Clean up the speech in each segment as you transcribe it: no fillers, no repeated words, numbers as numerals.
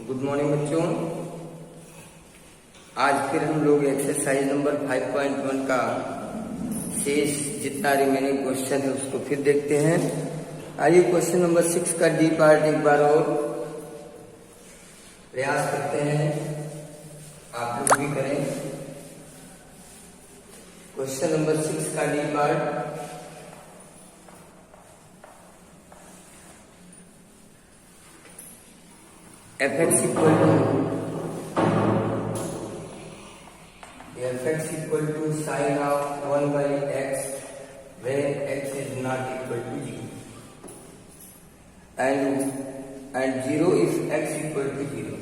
Good morning बच्चों। आज फिर हम लोग एक्सरसाइज नंबर 5.1 का शेष जितना रिमेनिंग क्वेश्चन है उसको फिर देखते हैं। आइए क्वेश्चन नंबर 6 का डी पार्ट एक बार और प्रयास करते हैं, आप लोग भी करें। क्वेश्चन नंबर 6 का D part fx equal to sin of 1 by x where x is not equal to 0 and 0 if x equal to 0।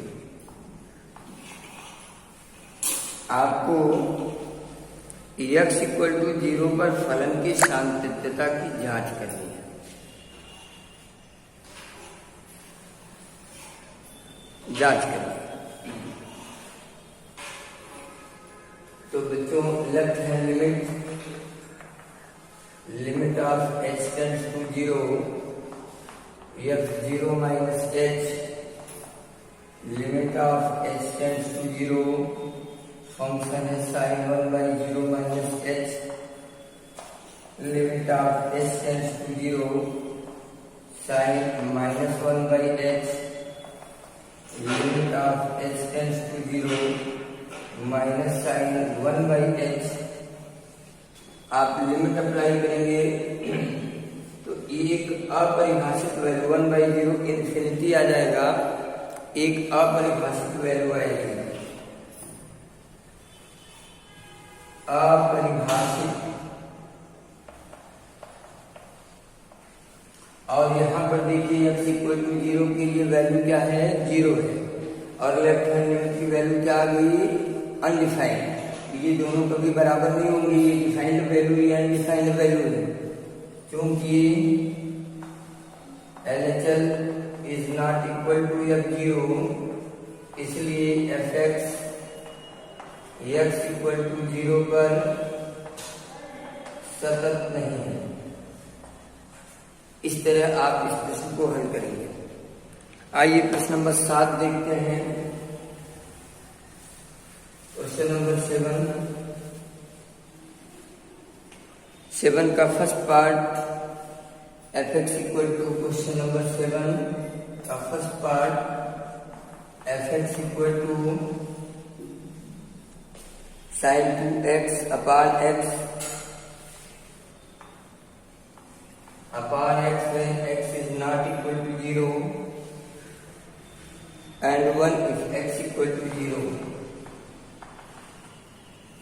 आपको x equal to 0 पर फलन की सातत्यता की जांच करनी है। तो बच्चों left hand limit of h tends to 0 f0 minus h limit of h tends to 0 function है sin 1 by 0 minus h limit of h tends to 0 sin minus 1 by h limit of h tends to 0 minus sine 1 by h। आप limit apply करेंगे तो एक अपरिभाषित value 1 by 0 infinity आ जाएगा, एक अपरिभाषित value आएगी अपरिभाषित, और यहाँ पर देखिए x इक्वल टू 0 के लिए वैल्यू क्या है, 0 है, और लेफ्ट हैंड लिमिट की वैल्यू क्या आ गई, अनडिफाइंड। ये दोनों कभी बराबर नहीं होंगे, ये डिफाइंड वैल्यू या अनडिफाइंड वैल्यू है, क्योंकि LHL is not equal to f0, इसलिए fx x इक्वल टू 0 पर सतत नहीं है। इस तरह आप इस प्रश्न को हल करेंगे। आइए प्रश्न नंबर 7 देखते हैं। क्वेश्चन नंबर 7 का first part fx equal to, question number 7 का first part fx equal to sin 2x upon x when x is not equal to 0 and 1 if x equal to 0।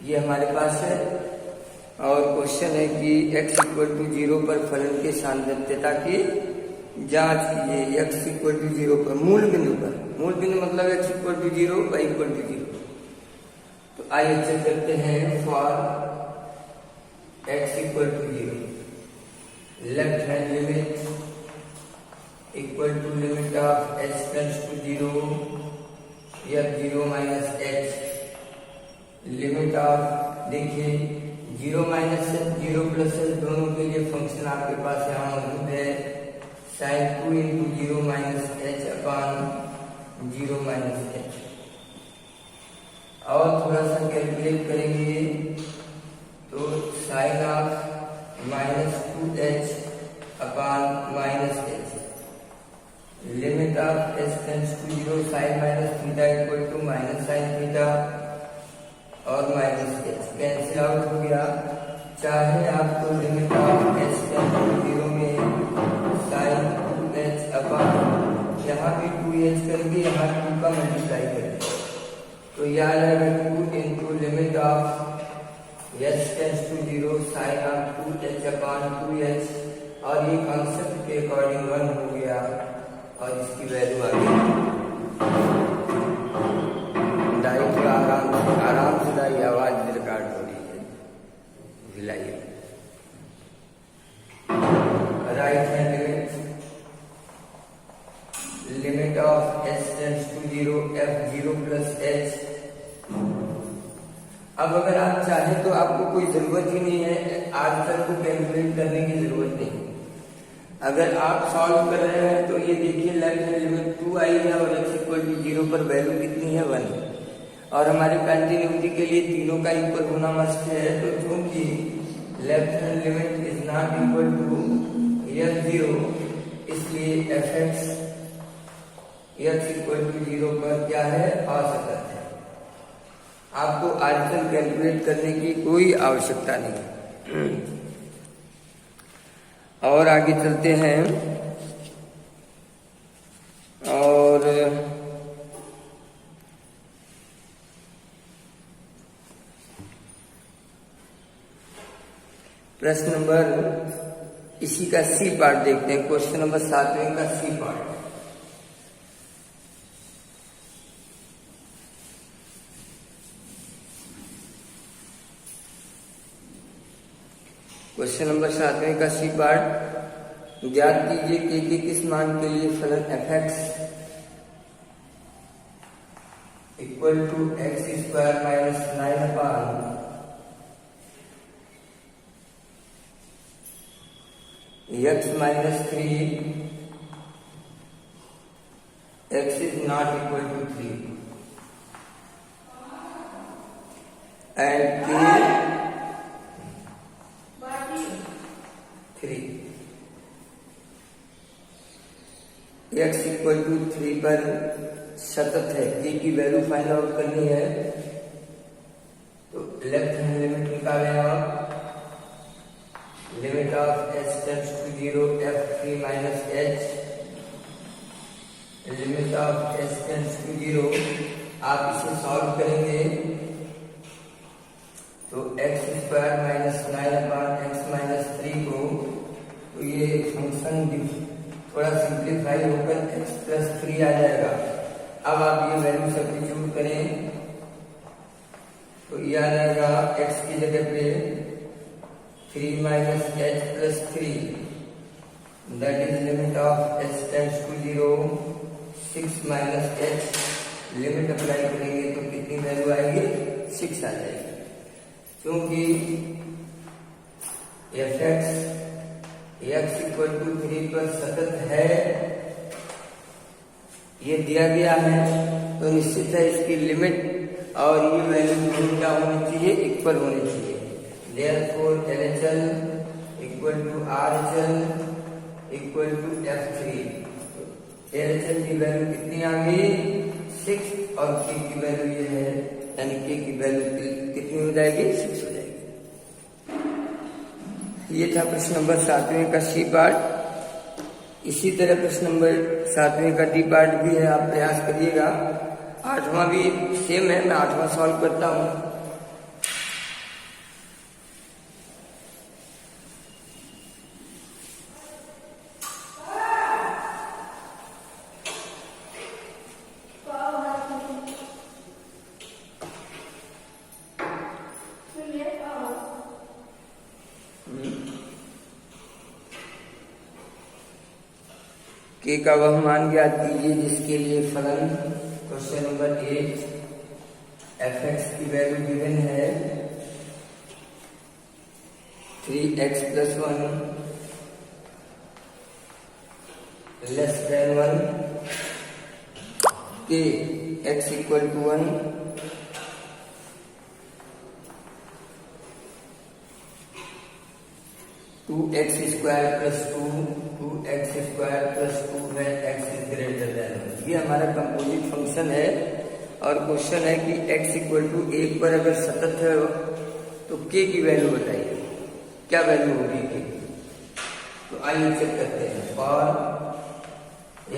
ये हमारे पास है और क्वेश्चन है कि x इक्वल टू 0 पर फलन के सातत्यता की जांच कीजिए। x इक्वल टू 0 पर मूल बिंदु मतलब x equal to 0 y equal to 0। तो आइए चेक करते हैं for x equal to 0, left hand limit equal to limit of h tends to 0 f0 minus h limit of, देखिए 0 माइनस h 0 प्लस h दोनों के लिए फंक्शन आपके पास यहाँ मौजूद है, sin 2 into 0 minus h upon 0 minus h। और थोड़ा सा कैलकुलेट करेंगे तो sine of minus 2h upon minus h limit of h tends to 0 sine minus theta equal to minus sine theta और माइनस h कैंसिल आउट हो गया। चाहे आपको limit of h tends to 0 में साइन 2h अपॉन यहाँ भी 2h करेंगे, यहाँ 2 का मल्टीप्लाई करेंगे तो यह आ जाएगा 2 into limit of h tends to 0 sine of 2h upon 2h, और ये कॉन्सेप्ट के अकॉर्डिंग 1 हो गया और इसकी वैल्यू आ गई। दाई तो आराम से दाई आवाज रिकॉर्ड हो रही है, हिलाइए। Right hand limit of h tends to 0 f0 plus h। अब अगर आप चाहें तो आपको कोई जरूरत ही नहीं है आंसर को कैलकुलेट करने की जरूरत नहीं। अगर आप सॉल्व कर रहे हैं तो ये देखिए लेफ्ट हैंड लिमिट 2 आई है और x इक्वल टू 0 पर वैल्यू कितनी है 1, और हमारे कंटिन्यूटी के लिए तीनों का इक्वल होना मस्ट है। तो चूंकि left hand limit is not equal to f0, इसलिए fx x इक्वल टू 0 पर क्या है, असतत है। आपको आर्टिकल कैलकुलेट करने की कोई आवश्यकता नहीं। और आगे चलते हैं और प्रश्न नंबर इसी का सी पार्ट देखते हैं। क्वेश्चन नंबर 7वें का सी पार्ट। क्वेश्चन नंबर 7वें का सी पार्ट, ज्ञात कीजिए के किस मान के लिए फलन fx equal to x square minus 9 upon x minus 3 x is not equal to 3 and k 3। x equal to 3 पर सतत है, k की वैल्यू फाइंड आउट करनी है। तो लेफ्ट हैंड लिमिट निकालें आप, limit of h tends to 0 f3 minus h, limit of h tends to 0। आप इसे सॉल्व करेंगे तो x square minus 9 upon x minus 3 को, तो ये फंक्शन थोड़ा सिंप्लीफाई होकर x प्लस 3 आ जाएगा। अब आप ये वैल्यू सब्स्टिट्यूट करें तो ये आ जाएगा x की जगह पे 3 minus h plus 3, that is limit of h tends to 0 6 minus h। Limit apply करेंगे तो कितनी वैल्यू आएगी, 6 आ जाएगी। क्योंकि fx x इक्वल टू 3 पर सतत है, ये दिया गया है, तो निश्चित है इसकी लिमिट और ये वैल्यू क्या होनी चाहिए, इक्वल होनी चाहिए। Therefore LHL equal to RHL equal to f3। LHL की वैल्यू कितनी आ गई, 6, और k की वैल्यू ये है, यानी k की वैल्यू कितनी हो जाएगी, 6 हो जाएगी। ये था प्रश्न नंबर 7वें का सी पार्ट। इसी तरह प्रश्न नंबर 7वें का डी पार्ट भी है, आप प्रयास करिएगा। 8वां भी सेम है, मैं 8वां सॉल्व करता हूं। के का वह मान ज्ञात कीजिए जिसके लिए फलन क्वेश्चन नंबर 8 fx की वैल्यू गिवन है 3x प्लस 1 लेस देन 1, के x equal to 1, two x square plus 2x square plus 2 है, x इज ग्रेटर देन। ये हमारा कंपोजिट फंक्शन है और क्वेश्चन है कि x इक्वल टू 1 पर अगर सतत है तो k की वैल्यू बताइए, क्या वैल्यू होगी k की। तो आइए चेक करते हैं। For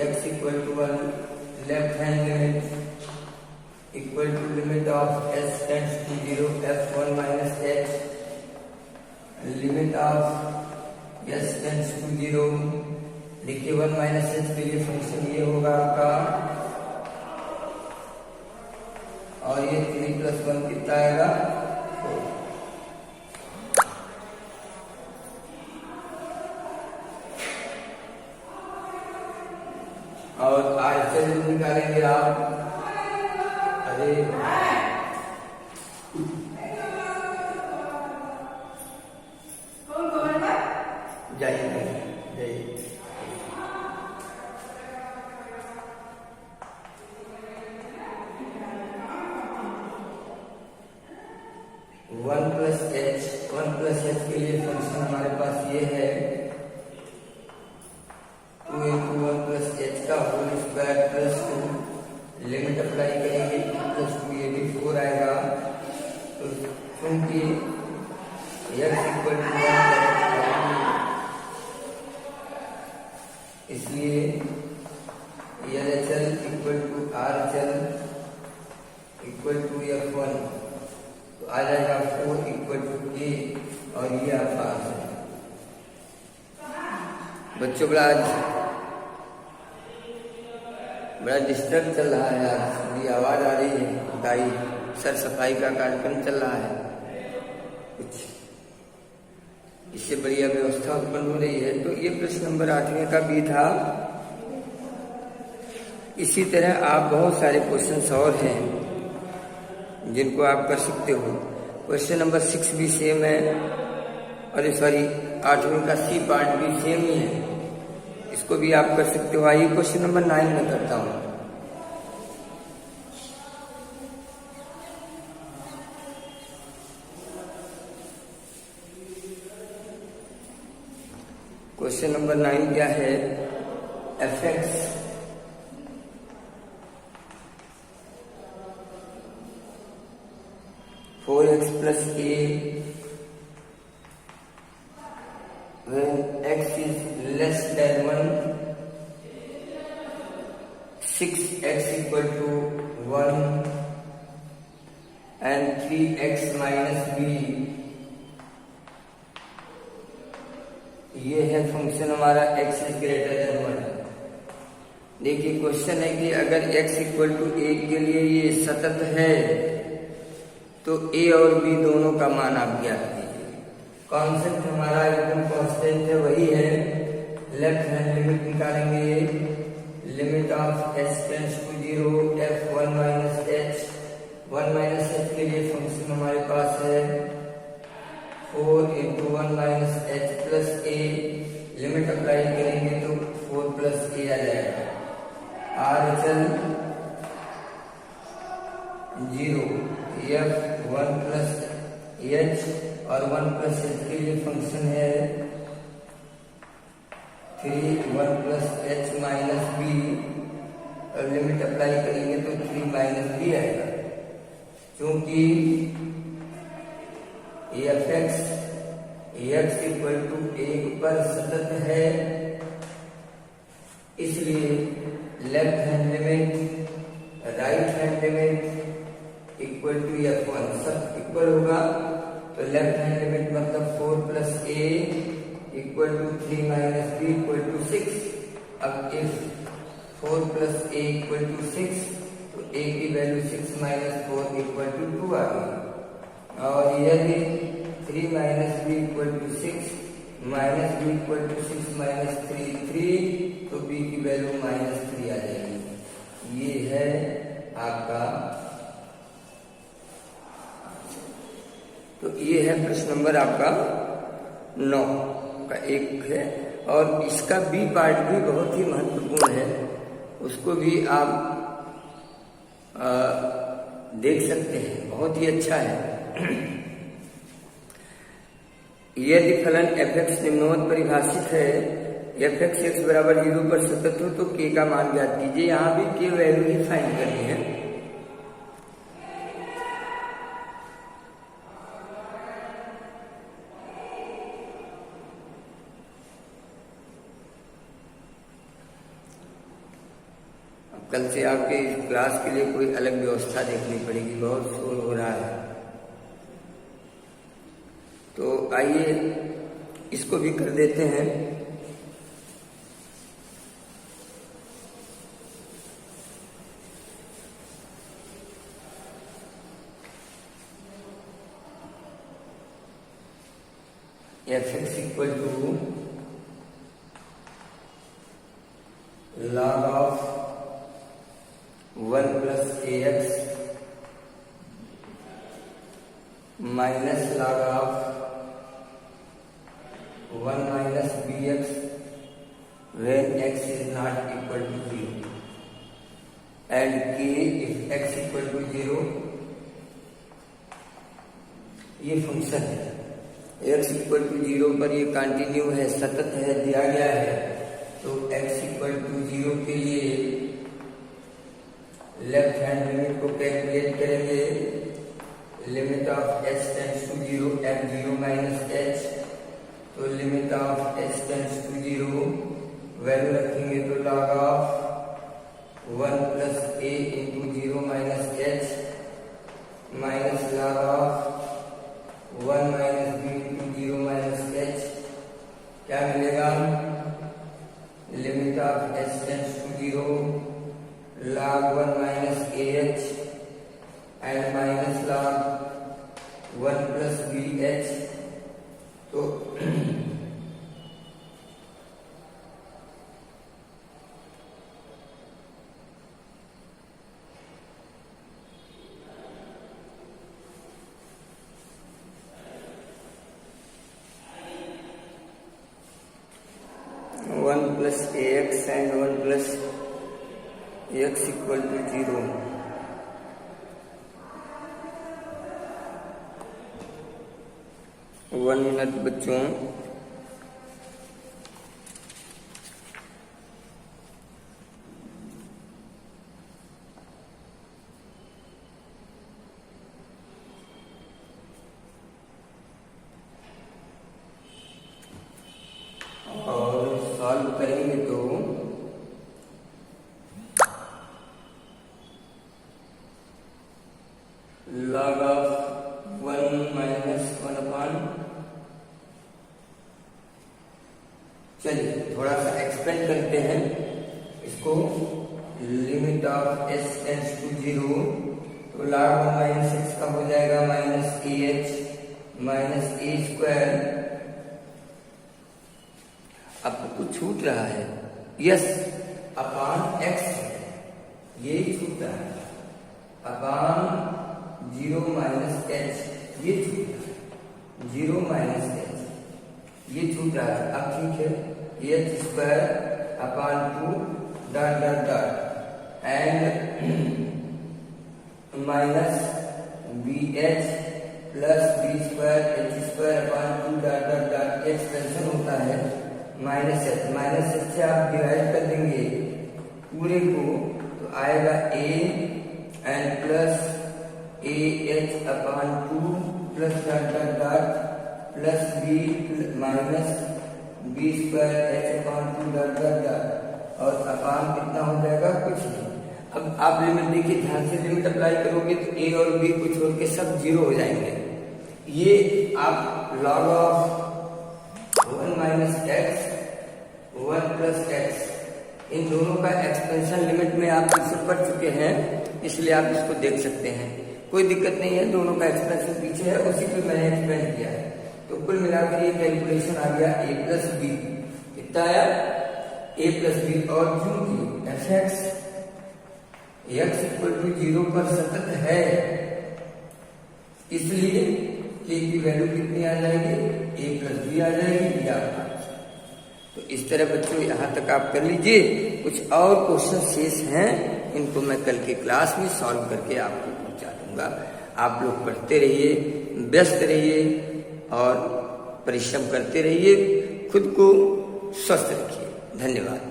x equal to 1, left hand limit equal to limit of h tends to 0 f1 minus h, limit of s tends to 0। देखिए 1 माइनस h के लिए फंक्शन ये होगा आपका, और ये 3 प्लस 1 कितना आएगा, 4। और RHL निकालेंगे आप, अरे जाइए वन प्लस एच के लिए फंक्शन हमारे पास ये है 2 × 1 + h का whole square plus 2, limit apply करेंगे 2 + 2 ये भी 4 आएगा। तो क्योंकि x = 1 इसलिए LHL = RHL = F1, तो आ जाएगा 4 = k और ये आपका आंसर है। बच्चों बड़ा डिस्टर्ब चल रहा है यार, थोड़ी आवाज आ रही है, गाई सर सफाई का कार्यक्रम चल रहा है, कुछ इससे बढ़िया व्यवस्था उत्पन्न हो रही है। तो ये प्रश्न नंबर 8वें का भी था। इसी तरह आप बहुत सारे क्वेश्चंस और हैं जिनको आप कर सकते हो। क्वेश्चन नंबर 6 भी सेम है, अरे सॉरी 8वें का सी पार्ट भी सेम ही है, इसको भी आप कर सकते हो। आइए क्वेश्चन नंबर 9 में करता हूं। क्वेश्चन नंबर 9 क्या है? fx (4x + a) when x is less than 1, 6x = 1 and 3x - b, ये है फंक्शन हमारा x > 1। देखिए क्वेश्चन है कि अगर x = 1 के लिए ये सतत है तो a और b दोनों का मान आप ज्ञात कीजिए। कॉन्सेप्ट हमारा एकदम कांस्टेंट है, वही है। लेफ्ट हैंड लिमिट निकालेंगे, limit of h → 0 f1 - h। 1 - h के लिए फंक्शन हमारे पास है 4 × 1 - h + a, लिमिट अप्लाई करेंगे तो 4 + a आ जाएगा। RHL 0 f1 + h और 1 + h के लिए फंक्शन है 3 1 + h - b, और लिमिट अप्लाई करेंगे तो 3 - b आएगा। क्योंकि fx x = 1 पर सतत है, इसलिए left hand limit right hand limit equal to f1 सब इक्वल होगा। तो लेफ्ट हैंड लिमिट मतलब 4 + a equal to 3 - b equal to 6। अब इफ 4 + a इक्वल टू 6, तो a की वैल्यू 6 - 4 इक्वल टू 2 आ गई। और यदि 3 - b equal to 6 -b equal to 6 - 3 तो b की वैल्यू -3 आ जाएगी। ये है आपका, तो ये है प्रश्न नंबर आपका 9 का एक है। और इसका बी पार्ट भी बहुत ही महत्वपूर्ण है, उसको भी आप देख सकते हैं, बहुत ही अच्छा है। यदि फलन fx निम्नवत परिभाषित है, fx x = 0 पर सतत हो तो k का मान ज्ञात कीजिए। यहाँ भी k वैल्यू ही फाइंड करनी है। कल से आपके क्लास के लिए कोई अलग व्यवस्था देखनी पड़ेगी, बहुत शोर हो रहा है। तो आइए इसको भी कर देते हैं। fx = log of 1 + ax minus log of 1 - bx when x is not equal to 0 and k if x equal to 0, ये फंक्शन है x इक्वल टू 0 पर ये कंटिन्यू है, सतत है, दिया गया है। तो x इक्वल टू 0 के लिए लेफ्ट हैंड लिमिट को कैलकुलेट करेंगे। Limit of h tends to 0 f0 minus h, तो limit of h tends to 0 value रखेंगे तो log of 1 plus a into 0 minus h minus log of 1 minus b into 0 minus h, क्या मिलेगा? Limit of h tends to 0 log 1 minus ah and minus log 1 plus bh। तो 1 plus ax and 1 plus x equal to 0। One minute बच्चों। और solve करेंगे तो log of 1 minus 1 upon, चलिए थोड़ा सा एक्सपेंड करते हैं इसको। Limit of s tends to 0, तो log 1 माइनस x का हो जाएगा minus ah minus a square. आपको कुछ छूट रहा है, यस अपॉन x यही छूट रहा है, अपॉन 0 माइनस h ये छूट रहा है, 0 माइनस h ये छूट रहा है। अब ठीक है, h square upon 2 dot dot dot and minus bh plus b square h square upon 2 dot dot dot expansion होता है माइनस एच से आप डिवाइड कर देंगे पूरे को, तो आएगा a and plus a h upon 2 plus dot dot dot plus b minus b square h upon 2 dot dot dot, और अपॉन कितना हो जाएगा? कुछ नहीं। अब आप लिमिट देखिए ध्यान से, लिमिट अप्लाई करोगे तो a और b को छोड़ के सब 0 हो जाएंगे। ये आप log of 1 minus x 1 plus x, इन दोनों का एक्सपेंशन लिमिट में आप पीछे पढ़ चुके हैं, इसलिए आप इसको देख सकते हैं, कोई दिक्कत नहीं है। दोनों का एक्सपेंशन पीछे है, उसी पे मैंने एक्सपेंड किया है। तो कुल मिलाकर ये कैलकुलेशन आ गया a प्लस बी, कितना आया? a plus b. और चूंकि एफ एक्स इक्वल टू 0 पर सतत है, इसलिए k की वैल्यू कितनी आ जाएगी? a प्लस बी आ जाएगी या। तो इस तरह बच्चों यहाँ तक आप कर लीजिए। कुछ और क्वेश्चन शेष हैं, इनको मैं कल के क्लास में सॉल्व करके आपको पहुंचा दूंगा। आप लोग पढ़ते रहिए, व्यस्त रहिए और परिश्रम करते रहिए, खुद को स्वस्थ रखिए। धन्यवाद।